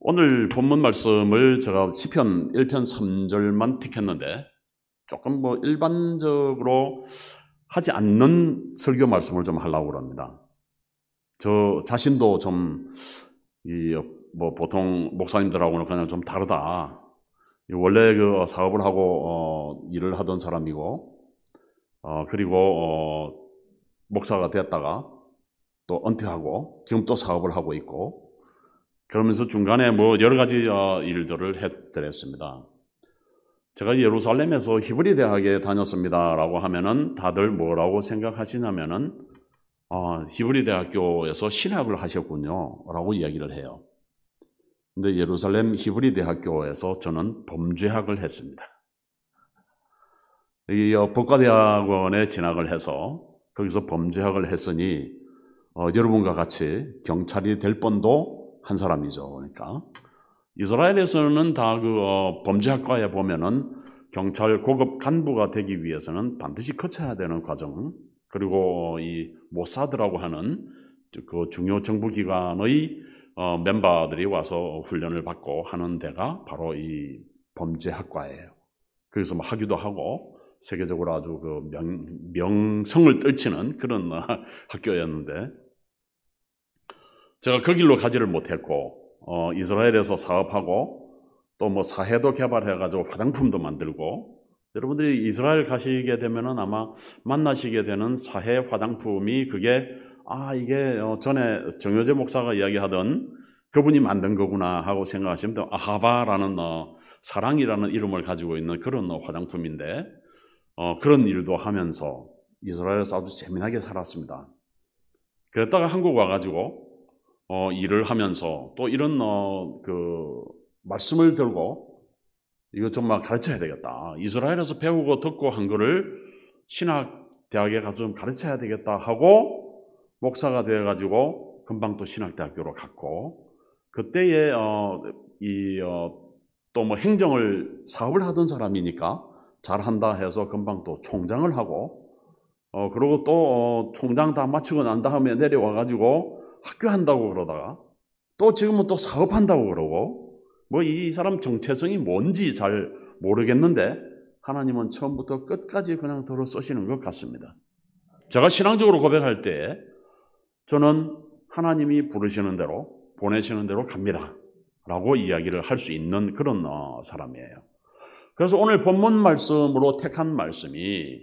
오늘 본문 말씀을 제가 시편 1편 3절만 택했는데 조금 일반적으로 하지 않는 설교 말씀을 좀 하려고 합니다. 저 자신도 좀 보통 목사님들하고는 그냥 좀 다르다. 원래 그 사업을 하고 일을 하던 사람이고 그리고 목사가 됐다가 또 은퇴하고 지금 또 사업을 하고 있고 그러면서 중간에 여러 가지 일들을 해드렸습니다. 제가 예루살렘에서 히브리 대학에 다녔습니다라고 하면은 다들 뭐라고 생각하시냐면은 히브리 대학교에서 신학을 하셨군요 라고 이야기를 해요. 근데 예루살렘 히브리 대학교에서 저는 범죄학을 했습니다. 이 법과대학원에 진학을 해서 거기서 범죄학을 했으니 여러분과 같이 경찰이 될 뻔도 한 사람이죠. 그러니까 이스라엘에서는 다 범죄학과에 보면은 경찰 고급 간부가 되기 위해서는 반드시 거쳐야 되는 과정, 그리고 이 모사드라고 하는 그 중요 정부기관의 멤버들이 와서 훈련을 받고 하는 데가 바로 이 범죄학과예요. 그래서 학위도 하고 세계적으로 아주 명성을 떨치는 그런 학교였는데 제가 그 길로 가지를 못했고 이스라엘에서 사업하고 또 사회도 개발해가지고 화장품도 만들고, 여러분들이 이스라엘 가시게 되면은 아마 만나시게 되는 사회 화장품이 그게 이게 전에 정효재 목사가 이야기하던 그분이 만든 거구나 하고 생각하시면 돼요. 아하바라는 사랑이라는 이름을 가지고 있는 그런 화장품인데 그런 일도 하면서 이스라엘에서 아주 재미나게 살았습니다. 그랬다가 한국 와가지고 일을 하면서 또 이런 말씀을 들고 이거 정말 가르쳐야 되겠다. 이스라엘에서 배우고 듣고 한 거를 신학대학에 가서 좀 가르쳐야 되겠다 하고 목사가 되어가지고 금방 또 신학대학교로 갔고, 그때에 또 행정을 사업을 하던 사람이니까 잘한다 해서 금방 또 총장을 하고 그리고 또 총장 다 마치고 난 다음에 내려와가지고 학교 한다고 그러다가 또 지금은 또 사업한다고 그러고 이 사람 정체성이 뭔지 잘 모르겠는데 하나님은 처음부터 끝까지 그냥 들어 쓰시는 것 같습니다. 제가 신앙적으로 고백할 때 저는 하나님이 부르시는 대로 보내시는 대로 갑니다 라고 이야기를 할 수 있는 그런 사람이에요. 그래서 오늘 본문 말씀으로 택한 말씀이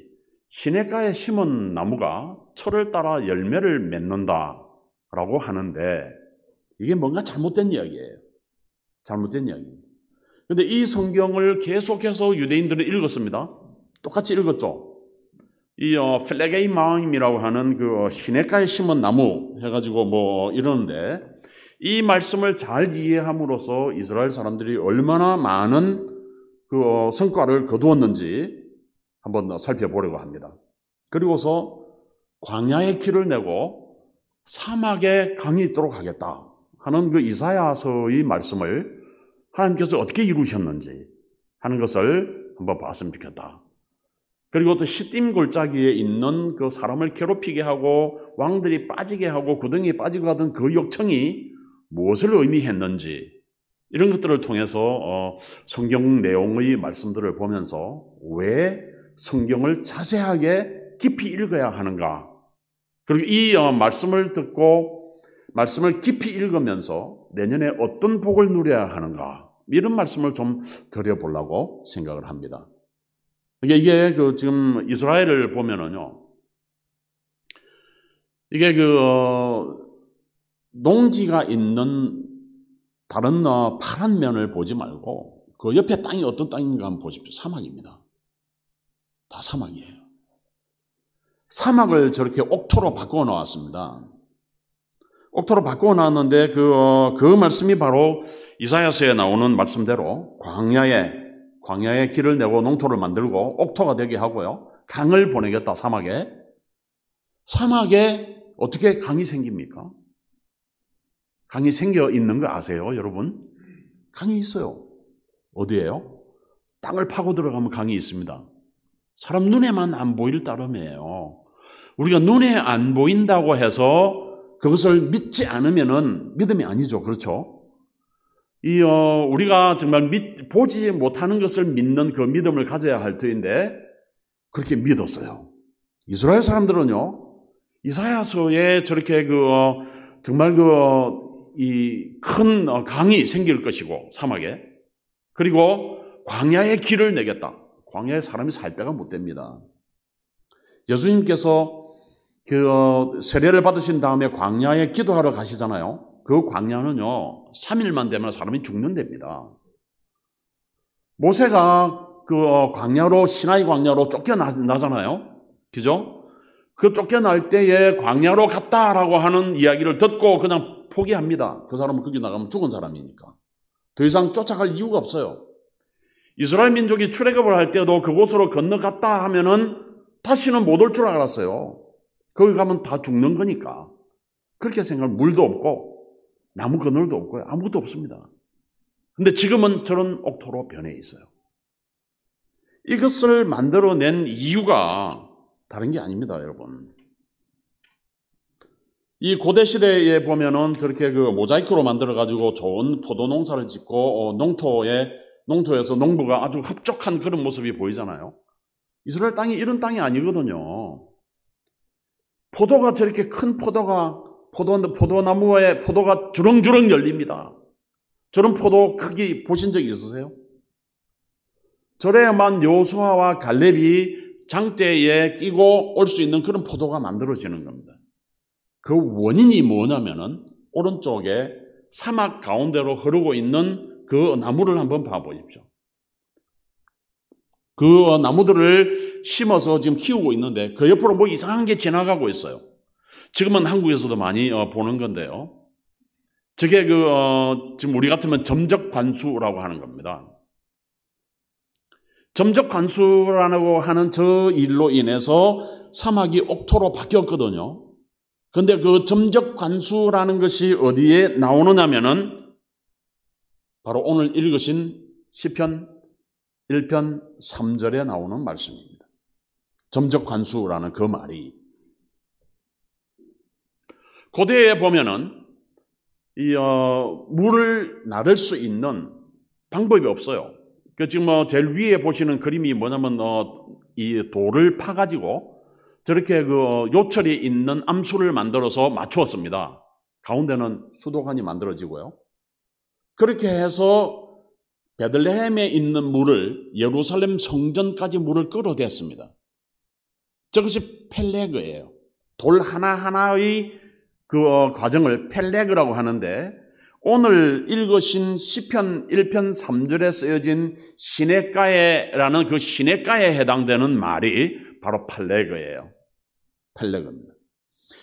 시냇가에 심은 나무가 철을 따라 열매를 맺는다 라고 하는데 이게 뭔가 잘못된 이야기예요. 잘못된 이야기입니다. 그런데 이 성경을 계속해서 유대인들은 읽었습니다. 똑같이 읽었죠. 이 플레게이 마임이라고 하는 그 시냇가에 심은 나무 해가지고 이러는데 이 말씀을 잘 이해함으로써 이스라엘 사람들이 얼마나 많은 그 성과를 거두었는지 한번 살펴보려고 합니다. 그리고서 광야의 길을 내고 사막에 강이 있도록 하겠다 하는 그 이사야서의 말씀을 하나님께서 어떻게 이루셨는지 하는 것을 한번 봤으면 좋겠다. 그리고 또 시딤 골짜기에 있는 그 사람을 괴롭히게 하고 왕들이 빠지게 하고 구덩이에 빠지고 하던 그 역청이 무엇을 의미했는지 이런 것들을 통해서 성경 내용의 말씀들을 보면서 왜 성경을 자세하게 깊이 읽어야 하는가, 그리고 이 말씀을 듣고 말씀을 깊이 읽으면서 내년에 어떤 복을 누려야 하는가, 이런 말씀을 좀 드려보려고 생각을 합니다. 이게 지금 이스라엘을 보면은요, 이게 농지가 있는 다른 파란 면을 보지 말고 그 옆에 땅이 어떤 땅인가 한번 보십시오. 사막입니다. 다 사막이에요. 사막을 저렇게 옥토로 바꾸어 놓았습니다. 옥토로 바꾸어 놨는데 그 말씀이 바로 이사야서에 나오는 말씀대로 광야에 길을 내고 농토를 만들고 옥토가 되게 하고요. 강을 보내겠다, 사막에. 사막에 어떻게 강이 생깁니까? 강이 생겨 있는 거 아세요, 여러분? 강이 있어요. 어디예요? 땅을 파고 들어가면 강이 있습니다. 사람 눈에만 안 보일 따름이에요. 우리가 눈에 안 보인다고 해서 그것을 믿지 않으면은 믿음이 아니죠. 그렇죠? 우리가 정말 보지 못하는 것을 믿는 그 믿음을 가져야 할 터인데 그렇게 믿었어요. 이스라엘 사람들은요, 이사야서에 저렇게 정말 이 큰 강이 생길 것이고 사막에, 그리고 광야의 길을 내겠다. 광야에 사람이 살 데가 못 됩니다. 예수님께서 세례를 받으신 다음에 광야에 기도하러 가시잖아요. 그 광야는요, 3일만 되면 사람이 죽는 데입니다. 모세가 광야로, 시나이 광야로 쫓겨나잖아요. 그죠? 그 쫓겨날 때에 광야로 갔다라고 하는 이야기를 듣고 그냥 포기합니다. 그 사람은 거기 나가면 죽은 사람이니까. 더 이상 쫓아갈 이유가 없어요. 이스라엘 민족이 출애굽을 할 때도 그곳으로 건너갔다 하면은 다시는 못 올 줄 알았어요. 거기 가면 다 죽는 거니까. 그렇게 생각하면 물도 없고 나무 그늘도 없고요. 아무것도 없습니다. 근데 지금은 저런 옥토로 변해 있어요. 이것을 만들어낸 이유가 다른 게 아닙니다, 여러분. 이 고대 시대에 보면은 저렇게 모자이크로 만들어가지고 좋은 포도 농사를 짓고 농토에서 농부가 아주 흡족한 그런 모습이 보이잖아요. 이스라엘 땅이 이런 땅이 아니거든요. 포도가 저렇게 큰 포도나무에 포도가 주렁주렁 열립니다. 저런 포도 크기 보신 적 있으세요? 저래야만 여호수아와 갈렙이 장대에 끼고 올 수 있는 그런 포도가 만들어지는 겁니다. 그 원인이 뭐냐면은 오른쪽에 사막 가운데로 흐르고 있는 그 나무를 한번 봐보십시오. 그 나무들을 심어서 지금 키우고 있는데 그 옆으로 뭐 이상한 게 지나가고 있어요. 지금은 한국에서도 많이 보는 건데요. 저게 지금 우리 같으면 점적관수라고 하는 겁니다. 점적관수라고 하는 저 일로 인해서 사막이 옥토로 바뀌었거든요. 근데 그 점적관수라는 것이 어디에 나오느냐면은 바로 오늘 읽으신 시편 1편 3절에 나오는 말씀입니다. 점적관수라는 그 말이. 고대에 보면은 물을 나를 수 있는 방법이 없어요. 지금 제일 위에 보시는 그림이 뭐냐면 이 돌을 파가지고 저렇게 요철이 있는 암수를 만들어서 맞추었습니다. 가운데는 수도관이 만들어지고요. 그렇게 해서 베들레헴에 있는 물을 예루살렘 성전까지 물을 끌어댔습니다. 저것이 펠레그예요. 돌 하나하나의 과정을 펠레그라고 하는데 오늘 읽으신 시편 1편 3절에 쓰여진 시내가에라는 그 시내가에 해당되는 말이 바로 펠레그예요. 펠레그입니다.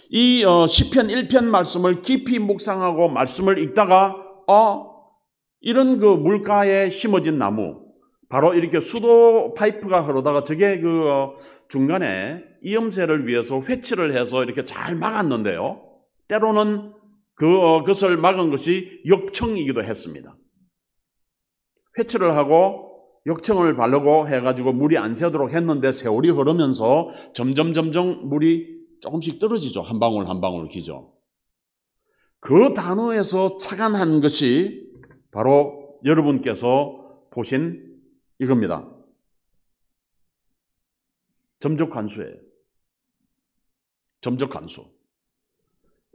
이 시편 1편 말씀을 깊이 묵상하고 말씀을 읽다가 이런 물가에 심어진 나무, 바로 이렇게 수도 파이프가 흐르다가 저게 중간에 이음새를 위해서 회치를 해서 이렇게 잘 막았는데요. 때로는 그것을 막은 것이 역청이기도 했습니다. 회치를 하고 역청을 바르고 해가지고 물이 안 새도록 했는데 세월이 흐르면서 점점 물이 조금씩 떨어지죠. 한 방울 한 방울 기죠. 그 단어에서 착안한 것이 바로 여러분께서 보신 이겁니다. 점적관수예요. 점적관수.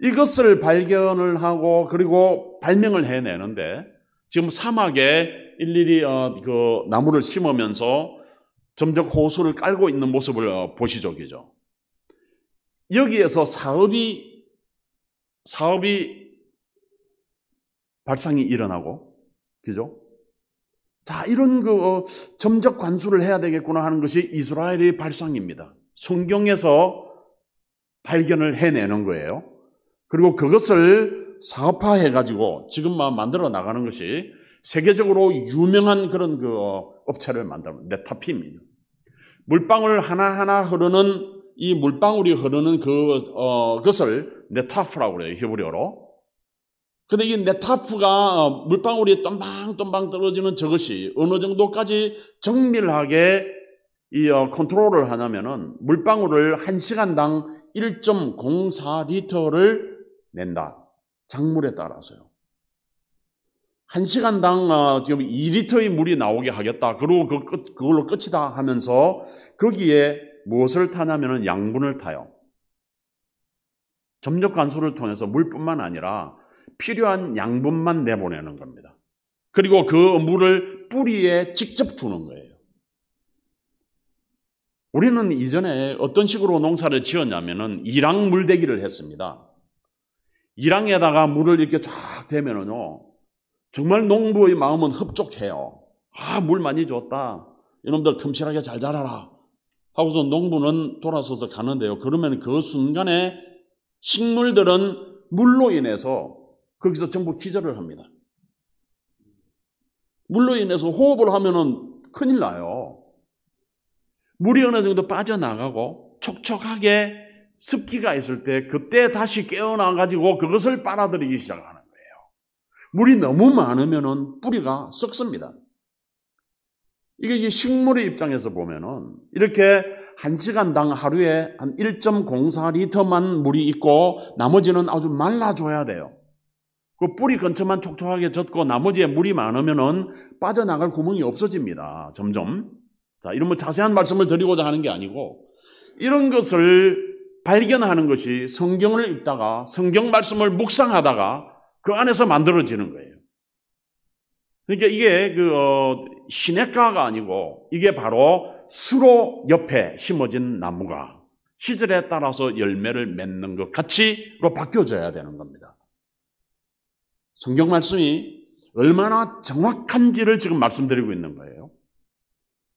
이것을 발견을 하고 그리고 발명을 해내는데 지금 사막에 일일이 나무를 심으면서 점적 호수를 깔고 있는 모습을 보시죠, 그죠? 여기에서 사업이 발상이 일어나고, 그죠? 자, 이런 점적 관수를 해야 되겠구나 하는 것이 이스라엘의 발상입니다. 성경에서 발견을 해내는 거예요. 그리고 그것을 사업화해가지고 지금 만들어 나가는 것이 세계적으로 유명한 그런 업체를 만드는 네타피입니다. 물방울 하나하나 흐르는 이 물방울이 흐르는 그것을 네타프라고 그래요, 히브리어로. 근데 이 네타프가 물방울이 tom방tom방 떨어지는 저것이 어느 정도까지 정밀하게 컨트롤을 하냐면은 물방울을 1시간당 1.04리터를 낸다. 작물에 따라서요. 1시간당 지금 2리터의 물이 나오게 하겠다. 그리고 그걸로 끝이다 하면서 거기에 무엇을 타냐면은 양분을 타요. 점적 관수를 통해서 물뿐만 아니라 필요한 양분만 내보내는 겁니다. 그리고 그 물을 뿌리에 직접 주는 거예요. 우리는 이전에 어떤 식으로 농사를 지었냐면은 이랑 물대기를 했습니다. 이랑에다가 물을 이렇게 쫙 대면은요, 정말 농부의 마음은 흡족해요. 아, 물 많이 줬다. 이놈들 틈실하게 잘 자라라. 하고서 농부는 돌아서서 가는데요. 그러면 그 순간에 식물들은 물로 인해서 거기서 전부 기절을 합니다. 물로 인해서 호흡을 하면은 큰일 나요. 물이 어느 정도 빠져나가고 촉촉하게 습기가 있을 때 그때 다시 깨어나가지고 그것을 빨아들이기 시작하는 거예요. 물이 너무 많으면은 뿌리가 썩습니다. 이게 식물의 입장에서 보면은 이렇게 1시간당 하루에 한 1.04리터만 물이 있고 나머지는 아주 말라줘야 돼요. 그 뿌리 근처만 촉촉하게 젖고 나머지에 물이 많으면은 빠져나갈 구멍이 없어집니다. 점점. 자, 이런 뭐 자세한 말씀을 드리고자 하는 게 아니고 이런 것을 발견하는 것이 성경을 읽다가 성경 말씀을 묵상하다가 그 안에서 만들어지는 거예요. 그러니까 이게 시냇가가 아니고 이게 바로 수로 옆에 심어진 나무가 시절에 따라서 열매를 맺는 것 같이로 바뀌어져야 되는 겁니다. 성경 말씀이 얼마나 정확한지를 지금 말씀드리고 있는 거예요.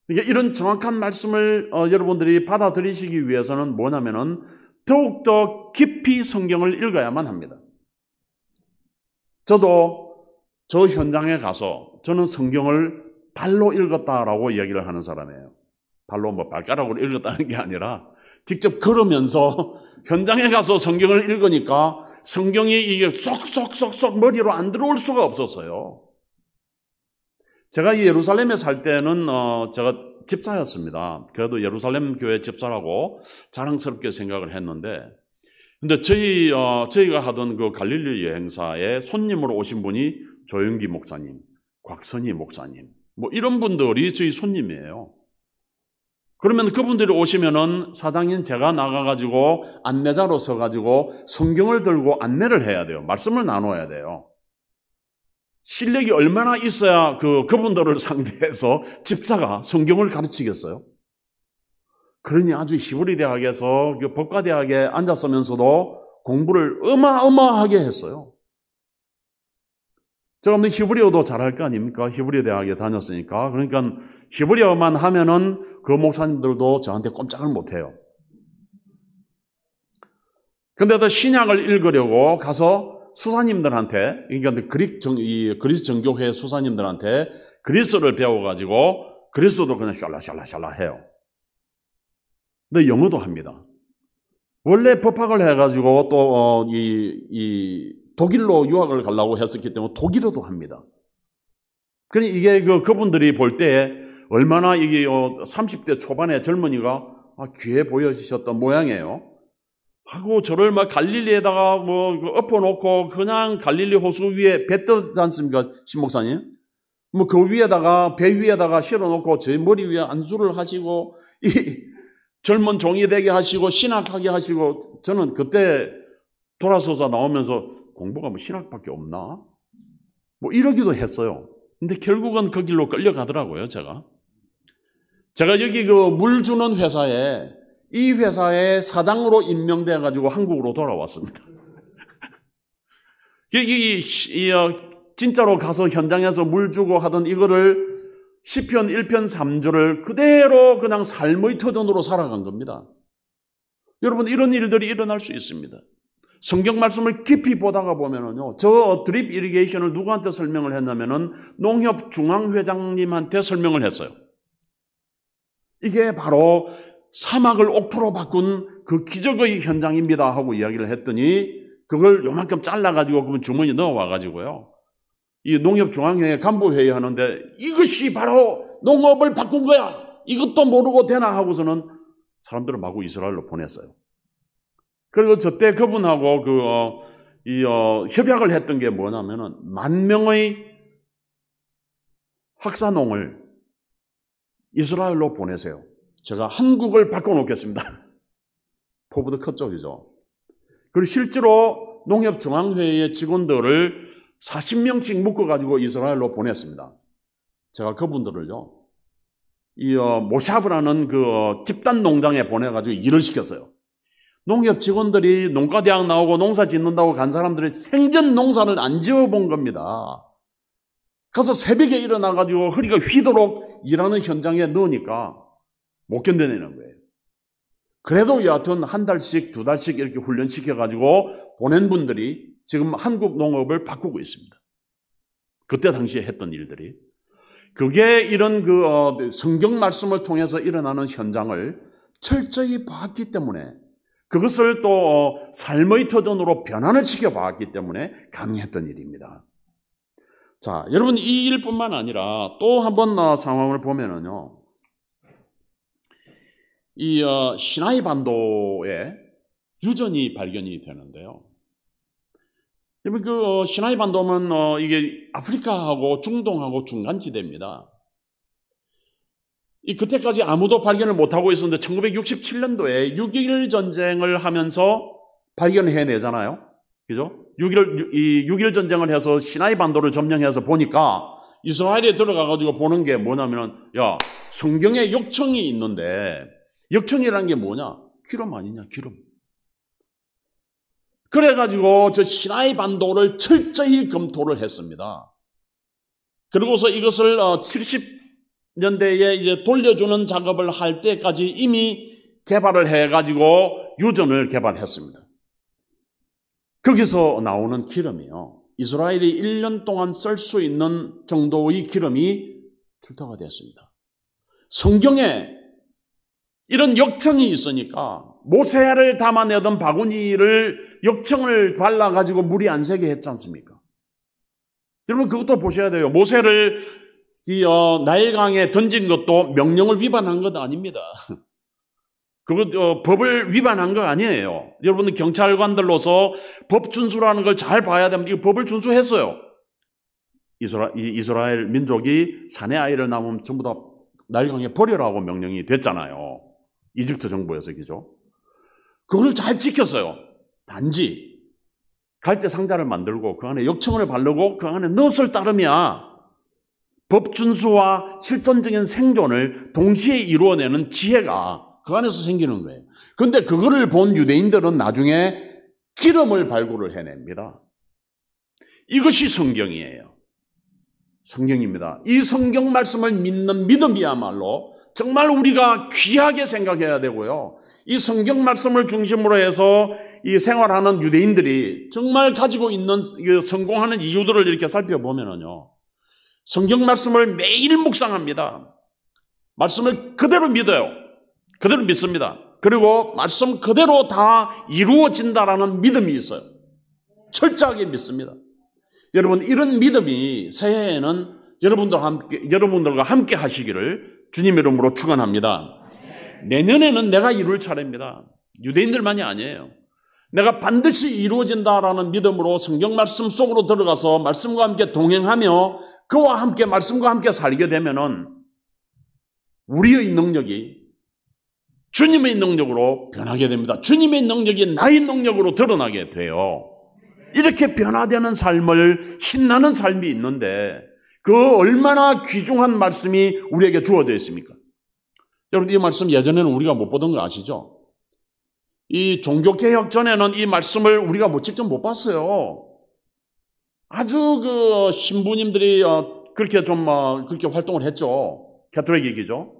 그러니까 이런 정확한 말씀을 여러분들이 받아들이시기 위해서는 뭐냐면은 더욱더 깊이 성경을 읽어야만 합니다. 저도 저 현장에 가서 저는 성경을 발로 읽었다라고 이야기를 하는 사람이에요. 발로 뭐 발가락으로 읽었다는 게 아니라 직접 걸으면서 현장에 가서 성경을 읽으니까 성경이 이게 쏙쏙쏙쏙 머리로 안 들어올 수가 없었어요. 제가 이 예루살렘에 살 때는 제가 집사였습니다. 그래도 예루살렘 교회 집사라고 자랑스럽게 생각을 했는데, 근데 저희가 하던 그 갈릴리 여행사에 손님으로 오신 분이 조영기 목사님, 곽선희 목사님, 뭐 이런 분들이 저희 손님이에요. 그러면 그분들이 오시면은 사장인 제가 나가가지고 안내자로 서가지고 성경을 들고 안내를 해야 돼요. 말씀을 나눠야 돼요. 실력이 얼마나 있어야 그분들을 상대해서 집사가 성경을 가르치겠어요? 그러니 아주 히브리 대학에서 법과대학에 앉았으면서도 공부를 어마어마하게 했어요. 제가 뭐 히브리어도 잘할 거 아닙니까? 히브리 대학에 다녔으니까. 그러니까 히브리어만 하면은 그 목사님들도 저한테 꼼짝을 못 해요. 근데도 신약을 읽으려고 가서 수사님들한테, 그러니까 그리스 정교회 수사님들한테 그리스어를 배워가지고 그리스어도 그냥 샬라샬라샬라 해요. 근데 영어도 합니다. 원래 법학을 해가지고 또 독일로 유학을 가려고 했었기 때문에 독일어도 합니다. 그러니 이게 그분들이 볼 때 얼마나 이게 30대 초반의 젊은이가 귀해 보여지셨던 모양이에요. 하고 저를 막 갈릴리에다가 엎어놓고 그냥 갈릴리 호수 위에 배 떠지 않습니까, 신목사님? 뭐 그 위에다가 배 위에다가 실어놓고 제 머리 위에 안수를 하시고 이 젊은 종이 되게 하시고 신학하게 하시고, 저는 그때 돌아서서 나오면서 공부가 뭐 신학밖에 없나? 뭐 이러기도 했어요. 근데 결국은 그 길로 끌려가더라고요, 제가 여기 물 주는 회사에 이 회사의 사장으로 임명돼가지고 한국으로 돌아왔습니다. 진짜로 가서 현장에서 물 주고 하던 이거를 시편 1편 3절을 그대로 그냥 삶의 터전으로 살아간 겁니다. 여러분, 이런 일들이 일어날 수 있습니다. 성경 말씀을 깊이 보다가 보면은요, 저 드립 이리게이션을 누구한테 설명을 했냐면은 농협중앙회장님한테 설명을 했어요. 이게 바로 사막을 옥토로 바꾼 그 기적의 현장입니다 하고 이야기를 했더니 그걸 요만큼 잘라가지고 그분 주머니에 넣어와가지고요, 이 농협중앙회의 간부회의 하는데 이것이 바로 농업을 바꾼 거야, 이것도 모르고 되나 하고서는 사람들을 마구 이스라엘로 보냈어요. 그리고 저때 그분하고 협약을 했던 게 뭐냐면은 10,000명의 학사농을 이스라엘로 보내세요. 제가 한국을 바꿔놓겠습니다. 포부도 컸죠. 그리고 실제로 농협중앙회의 직원들을 40명씩 묶어가지고 이스라엘로 보냈습니다. 제가 그분들을요, 모샤브라는 그 집단 농장에 보내가지고 일을 시켰어요. 농협 직원들이 농가대학 나오고 농사 짓는다고 간 사람들이 생전 농사를 안 지어본 겁니다. 가서 새벽에 일어나가지고 허리가 휘도록 일하는 현장에 넣으니까 못 견뎌내는 거예요. 그래도 여하튼 한 달씩, 두 달씩 이렇게 훈련시켜가지고 보낸 분들이 지금 한국 농업을 바꾸고 있습니다. 그때 당시에 했던 일들이. 그게 이런 성경 말씀을 통해서 일어나는 현장을 철저히 봤기 때문에 그것을 또 삶의 터전으로 변환을 시켜봤기 때문에 가능했던 일입니다. 자, 여러분 이 일뿐만 아니라 또 한번 상황을 보면은요, 이 시나이 반도에 유전이 발견이 되는데요. 여러분 그 시나이 반도면 이게 아프리카하고 중동하고 중간지대입니다. 그때까지 아무도 발견을 못하고 있었는데 1967년도에 6.1 전쟁을 하면서 발견해내잖아요. 그죠? 6.1 전쟁을 해서 시나이 반도를 점령해서 보니까 이스라엘에 들어가가지고 보는 게 뭐냐면은, 야, 성경에 역청이 있는데, 역청이라는 게 뭐냐? 기름 아니냐, 기름. 그래가지고 저 시나이 반도를 철저히 검토를 했습니다. 그리고서 이것을 70년대에 이제 돌려주는 작업을 할 때까지 이미 개발을 해가지고 유전을 개발했습니다. 거기서 나오는 기름이요, 이스라엘이 1년 동안 쓸 수 있는 정도의 기름이 출토가 됐습니다. 성경에 이런 역청이 있으니까 모세를 담아내던 바구니를 역청을 발라가지고 물이 안 새게 했지 않습니까? 여러분 그것도 보셔야 돼요. 모세를 나일강에 던진 것도 명령을 위반한 것 아닙니다. 그거 법을 위반한 거 아니에요. 여러분들 경찰관들로서 법 준수라는 걸 잘 봐야 됩니다. 이거 법을 준수했어요. 이스라엘 민족이 사내 아이를 낳으면 전부 다 나일강에 버려라고 명령이 됐잖아요. 이집트 정부에서, 그죠? 그걸 잘 지켰어요. 단지 갈대 상자를 만들고 그 안에 역청을 바르고 그 안에 넣었을 따름이야 법 준수와 실존적인 생존을 동시에 이루어내는 지혜가 그 안에서 생기는 거예요. 그런데 그거를 본 유대인들은 나중에 기름을 발굴을 해냅니다. 이것이 성경이에요. 성경입니다. 이 성경 말씀을 믿는 믿음이야말로 정말 우리가 귀하게 생각해야 되고요. 이 성경 말씀을 중심으로 해서 이 생활하는 유대인들이 정말 가지고 있는 성공하는 이유들을 이렇게 살펴보면요, 성경 말씀을 매일 묵상합니다. 말씀을 그대로 믿어요. 그대로 믿습니다. 그리고 말씀 그대로 다 이루어진다라는 믿음이 있어요. 철저하게 믿습니다. 여러분 이런 믿음이 새해에는 여러분들과 함께 하시기를 주님 이름으로 축원합니다. 내년에는 내가 이룰 차례입니다. 유대인들만이 아니에요. 내가 반드시 이루어진다라는 믿음으로 성경 말씀 속으로 들어가서 말씀과 함께 동행하며 그와 함께 말씀과 함께 살게 되면은 우리의 능력이 주님의 능력으로 변하게 됩니다. 주님의 능력이 나의 능력으로 드러나게 돼요. 이렇게 변화되는 삶을, 신나는 삶이 있는데 그 얼마나 귀중한 말씀이 우리에게 주어져 있습니까? 여러분 이 말씀 예전에는 우리가 못 보던 거 아시죠? 이 종교개혁 전에는 이 말씀을 우리가 직접 못 봤어요. 아주 신부님들이 그렇게 그렇게 활동을 했죠. 가톨릭이죠.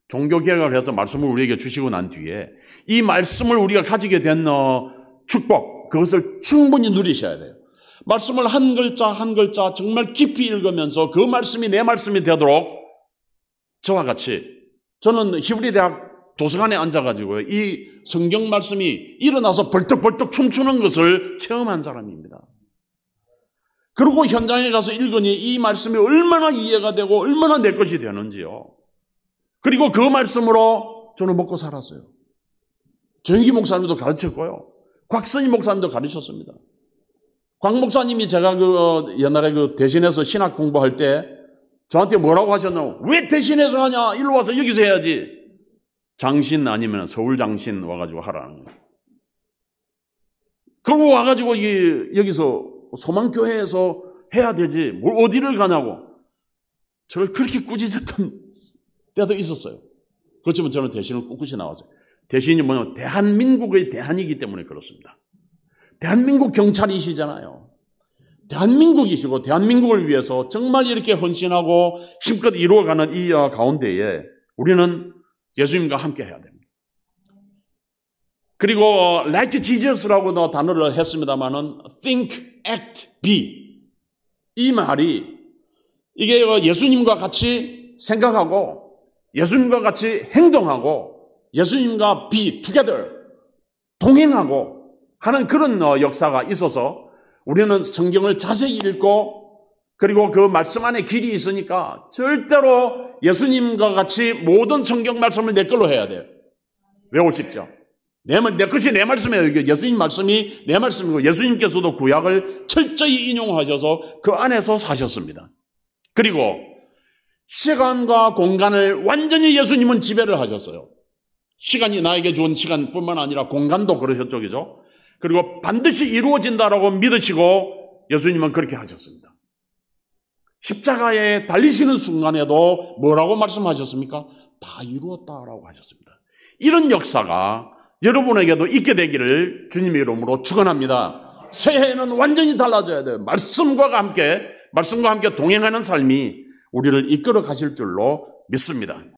종교개혁을 해서 말씀을 우리에게 주시고 난 뒤에 이 말씀을 우리가 가지게 된 축복, 그것을 충분히 누리셔야 돼요. 말씀을 한 글자 한 글자 정말 깊이 읽으면서 그 말씀이 내 말씀이 되도록 저와 같이, 저는 히브리 대학 도서관에 앉아가지고 이 성경 말씀이 일어나서 벌떡벌떡 춤추는 것을 체험한 사람입니다. 그리고 현장에 가서 읽으니 이 말씀이 얼마나 이해가 되고 얼마나 내 것이 되는지요. 그리고 그 말씀으로 저는 먹고 살았어요. 정기 목사님도 가르쳤고요. 곽선희 목사님도 가르쳤습니다. 곽 목사님이 제가 옛날에 대신해서 신학 공부할 때 저한테 뭐라고 하셨냐고. 왜 대신해서 하냐? 일로 와서 여기서 해야지. 장신 아니면 서울 장신 와가지고 하라는 거예요. 그러고 와가지고 여기서 소망교회에서 해야 되지. 뭘 어디를 가냐고. 저를 그렇게 꾸짖었던 때도 있었어요. 그렇지만 저는 대신을 꿋꿋이 나왔어요. 대신이 뭐냐면 대한민국의 대한이기 때문에 그렇습니다. 대한민국 경찰이시잖아요. 대한민국이시고 대한민국을 위해서 정말 이렇게 헌신하고 힘껏 이루어가는 이 가운데에 우리는 예수님과 함께 해야 됩니다. 그리고 like Jesus라고 단어를 했습니다마는 think, act, be. 이 말이 이게 예수님과 같이 생각하고 예수님과 같이 행동하고 예수님과 be together 동행하고 하는 그런 역사가 있어서 우리는 성경을 자세히 읽고 그리고 그 말씀 안에 길이 있으니까 절대로 예수님과 같이 모든 성경 말씀을 내 걸로 해야 돼요. 외우십시오. 내 것이 내 말씀이에요. 이게 예수님 말씀이 내 말씀이고 예수님께서도 구약을 철저히 인용하셔서 그 안에서 사셨습니다. 그리고 시간과 공간을 완전히 예수님은 지배를 하셨어요. 시간이 나에게 주은 시간뿐만 아니라 공간도 그러셨죠. 그죠? 그리고 반드시 이루어진다라고 믿으시고 예수님은 그렇게 하셨습니다. 십자가에 달리시는 순간에도 뭐라고 말씀하셨습니까? 다 이루었다라고 하셨습니다. 이런 역사가 여러분에게도 있게 되기를 주님의 이름으로 축원합니다. 새해에는 완전히 달라져야 돼요. 말씀과 함께 동행하는 삶이 우리를 이끌어 가실 줄로 믿습니다.